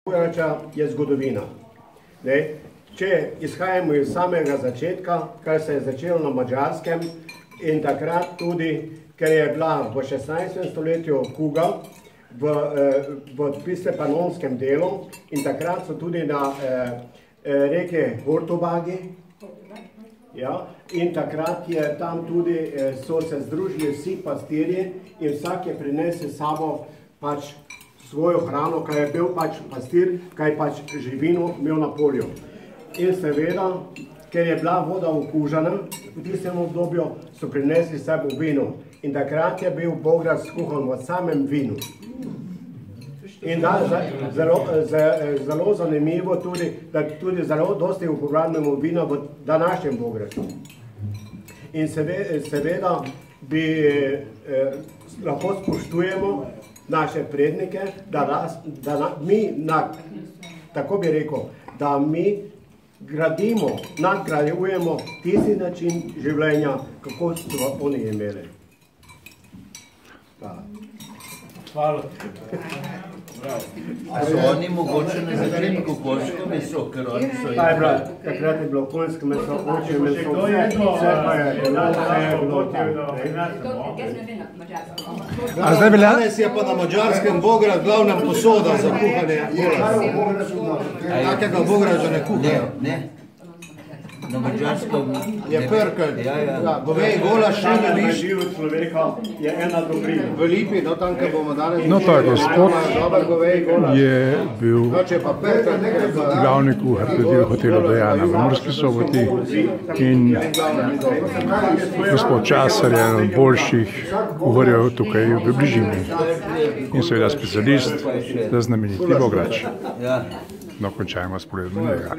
Bograča je zgodovina. Če izhajamo iz samega začetka, kar se je začelo na Madžarskem in takrat tudi, ker je bila v 16. stoletju kuga v Pistepanonskem delu in takrat so tudi na reke Hortobagi in takrat je tam tudi so se združili vsi pastirji in vsak je prinesel s sabo pač svojo hrano, kaj je bil pač pastir, kaj pač živino imel na polju. In seveda, ker je bila voda okužena, v tistem obdobju so prinesli s sabo vino. In takrat je bil bograč skuhan v samem vinu. In zelo zanimivo tudi, da tudi zelo dosti uporabljamo vina v današnjem bograču. In seveda bi lahko spoštujemo naše prednike, da mi, tako bi rekel, da mi gradimo, nadgrajujemo tisti način življenja, kako so oni imeli. Hvala. A so oni mogoče na začetku konjsko meso, ker oni so Takrat je bilo konjsko meso, očje meso, vse pa je bilo tam. Danes je pa na Madžarskem bograč glavna posoda za kuhanje golaža. Takega bograča ne kuhajo. Ne. Na Madžarskem je prkelj. Govej golaž še ne viš. Živo človeka je ena dobrina. V Lipi, no tam, kjer bomo danes... No, ta gospod je bil glavni kuhar pri hotelu Dejana v Murski Soboti in gospod Časar je eden od boljših kuharjev tukaj v bližini. In seveda specialist za znameniti bograč. No, končajmo s pogledom njega.